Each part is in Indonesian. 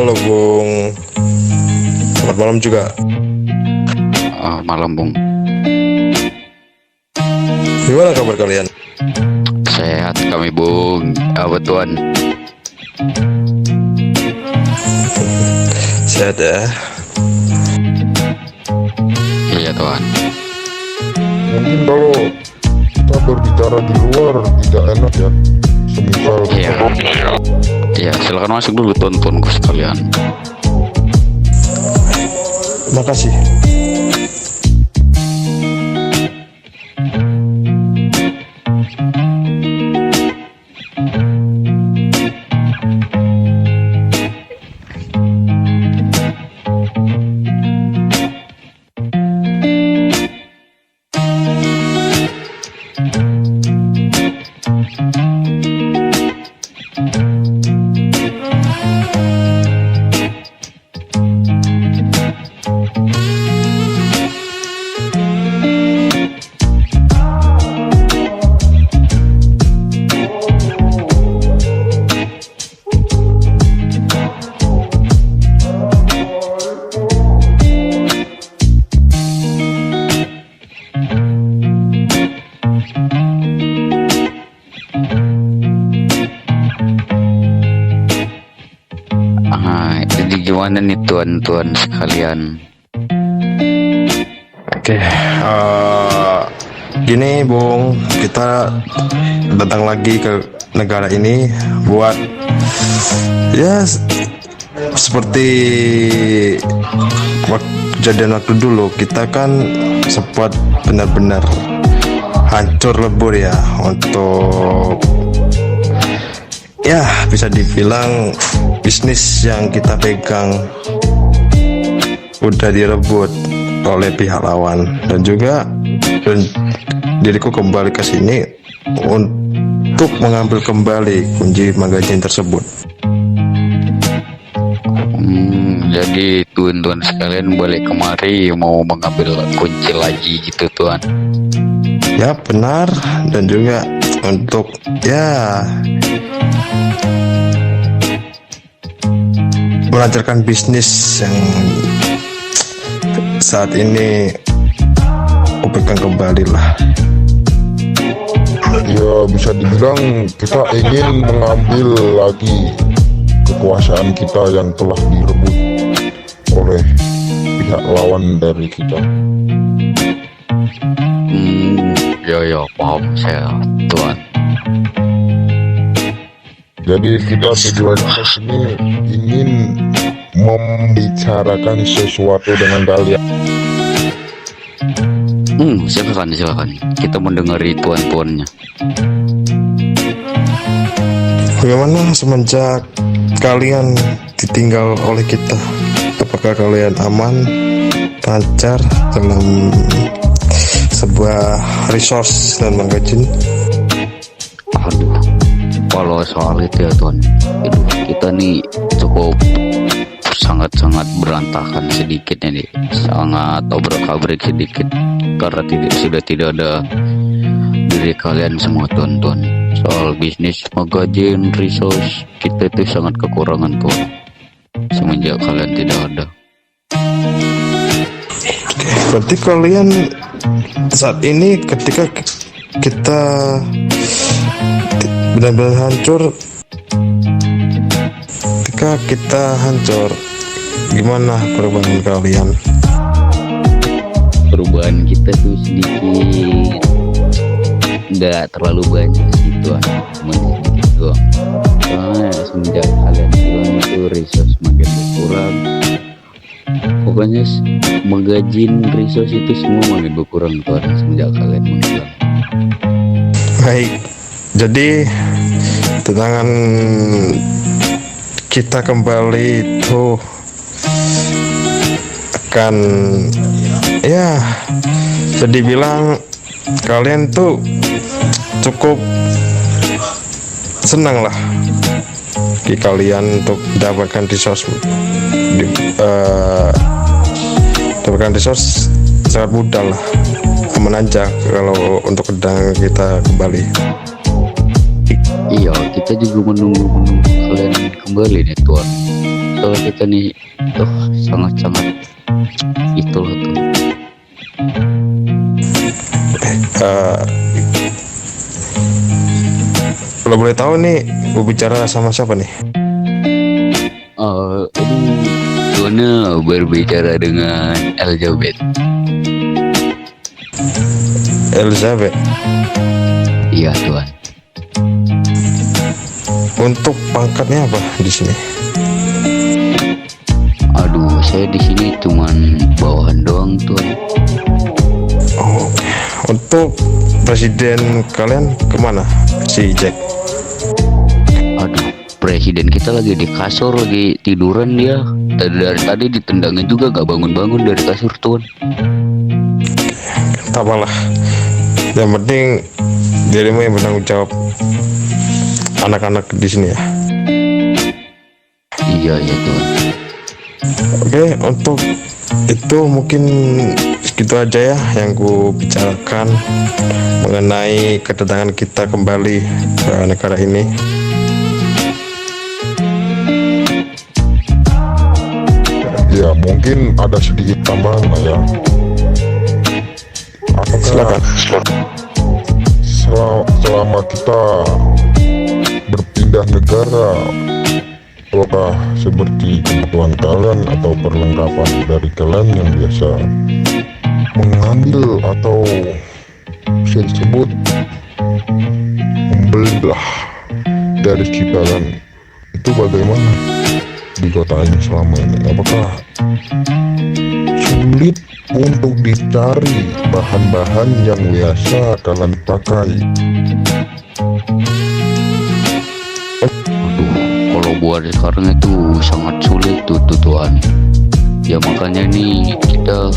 Halo Bung, selamat malam juga. Malam Bung, Gimana kabar kalian? sehat kami Bung. Apa tuan? Sehat ya? Iya tuan. Mungkin kalau kita berbicara di luar tidak enak ya, semisal Iya. Iya, silakan masuk dulu tontonku sekalian. Makasih. Jadi gimana nih tuan-tuan sekalian? Oke, gini Bung, kita datang lagi ke negara ini buat ya seperti kejadian waktu dulu. Kita kan sempat benar-benar hancur lebur ya, untuk ya bisa dibilang bisnis yang kita pegang udah direbut oleh pihak lawan, dan juga diriku kembali ke sini untuk mengambil kembali kunci magazin tersebut. Jadi tuan-tuan sekalian balik kemari mau mengambil kunci lagi gitu tuan? Ya benar, dan juga untuk ya melancarkan bisnis yang saat ini aku pegang kembali lah. ya bisa dibilang kita ingin mengambil lagi kekuasaan kita yang telah direbut oleh pihak lawan dari kita. Ya paham saya tuan. Jadi kita tujuannya ke sini ingin membicarakan sesuatu dengan kalian. Silakan. Kita mendengari tuan-tuannya. Bagaimana semenjak kalian ditinggal oleh kita? Apakah kalian aman, lancar dalam sebuah resource dan magazine? Aduh, kalau soal itu ya tuan, kita nih cukup sangat-sangat berantakan sedikit nih, sangat obrak-abrik sedikit karena sudah tidak ada diri kalian semua tuan-tuan. Soal bisnis, magazine, resource, kita itu sangat kekurangan tuan semenjak kalian tidak ada. Berarti kalian saat ini ketika kita benar-benar hancur, gimana perubahan kalian? Perubahan kita tuh sedikit, nggak terlalu banyak sih tuan, cuma sedikit doang. Soalnya semenjak kalian hilang itu resource makin berkurang. Pokoknya magazine resource itu semua makin berkurang tuan semenjak kalian menghilang. Baik, jadi tantangan kita kembali itu akan ya jadi bilang kalian tuh cukup senang lah bagi kalian untuk mendapatkan resource sangat mudah lah, aman aja kalau untuk kita kembali. Iya, kita juga menunggu kalian kembali nih tuan. mental kita nih sangat-sangat itulah tuh. Eh, kalau boleh tahu nih, gue bicara sama siapa nih? Tuannya berbicara dengan Elizabeth. Elizabeth. Iya tuan. Untuk pangkatnya apa di sini? Aduh, saya di sini cuman bawahan doang tuan. Oh, untuk presiden kalian kemana? Si Jack. Aduh, presiden kita lagi di kasur, lagi tiduran dia. Dari tadi ditendangin juga gak bangun-bangun dari kasur tuan. Tak apalah. Yang penting dirimu yang bertanggung jawab anak-anak di sini ya. Iya ya tuan. Oke, untuk itu mungkin segitu aja ya yang ku bicarakan mengenai kedatangan kita kembali ke negara ini. Ya mungkin ada sedikit tambahan lah ya. Apakah Silakan. selama kita berpindah negara, apakah seperti kebutuhan kalian atau perlengkapan dari kalian yang biasa mengambil atau bisa disebut membelilah dari kalian, itu bagaimana di kota ini selama ini? Apakah sulit untuk dicari bahan-bahan yang biasa kalian pakai? Aduh, kalau buat sekarang itu sangat sulit tuh tuan. Ya makanya nih kita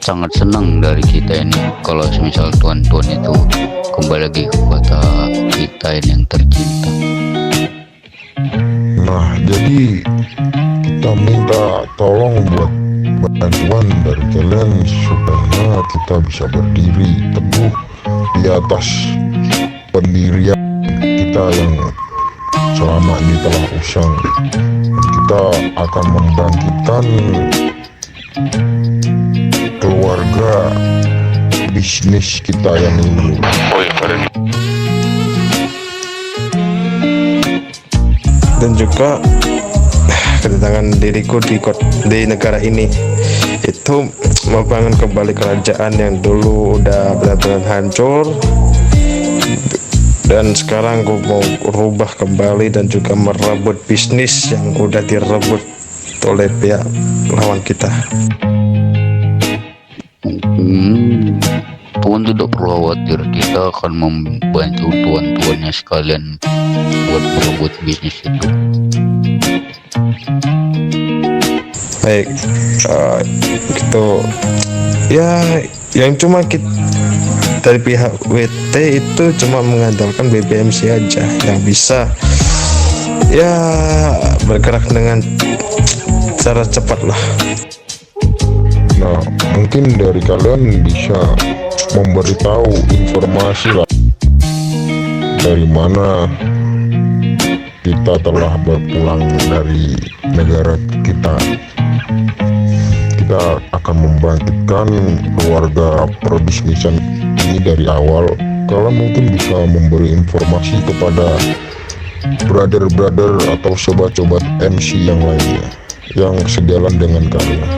sangat senang dari kita ini kalau misal tuan-tuan itu kembali lagi ke kota kita ini yang tercinta. Nah, jadi kita minta tolong buat bantuan dari kalian supaya kita bisa berdiri teguh di atas pendirian kita yang selama ini telah usang. Kita akan membangkitkan keluarga bisnis kita yang dulu. Dan juga kedatangan diriku di negara ini itu membangun kembali kerajaan yang dulu udah benar-benar hancur, dan sekarang gue mau rubah kembali dan juga merebut bisnis yang udah direbut oleh pihak lawan kita. Tuan tidak perlu khawatir, kita akan membantu tuan-tuannya sekalian buat merebut bisnis itu. Baik, gitu ya. Yang cuma kita dari pihak WT itu cuma mengandalkan BBMC aja yang bisa ya bergerak dengan cara cepat lah. Nah, mungkin dari kalian bisa memberitahu informasi lah dari mana kita telah berpulang dari negara kita. Kita akan membangkitkan keluarga perbisnisan ini dari awal. Kalian mungkin bisa memberi informasi kepada brother-brother atau sobat-sobat MC yang lainnya yang sejalan dengan kalian.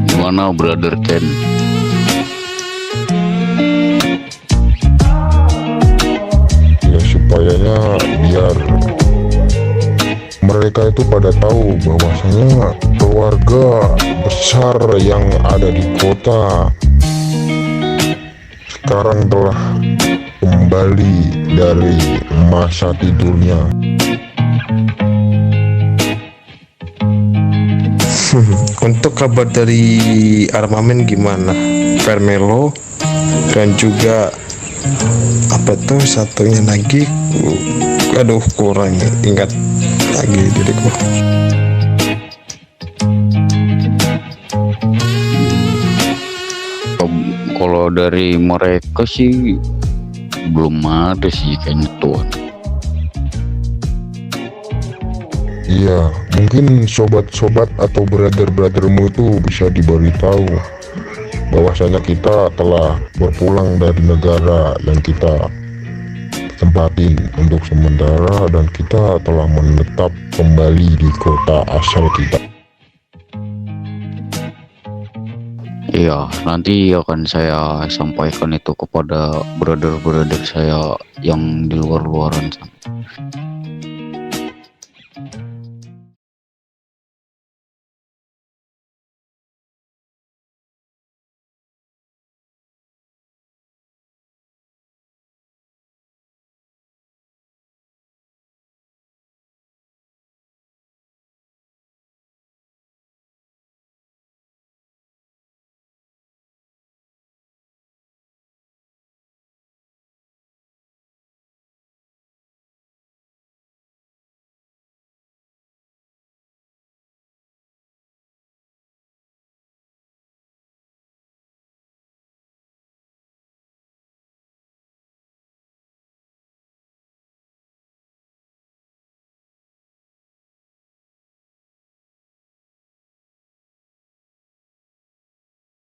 Gimana brother Ken? Ya supayanya biar mereka itu pada tahu bahwasanya keluarga besar yang ada di kota sekarang telah kembali dari masa tidurnya. Untuk kabar dari armamen gimana? Carmelo dan juga apa tuh satunya lagi, aduh kurang ingat lagi diriku. Kalau dari mereka sih belum ada sih kayaknya tuan. Iya, mungkin sobat-sobat atau brother-brothermu itu bisa diberitahu bahwasanya kita telah berpulang dari negara yang kita tempatin untuk sementara dan kita telah menetap kembali di kota asal kita. Iya, nanti akan saya sampaikan itu kepada brother-brother saya yang di luar-luaran sana.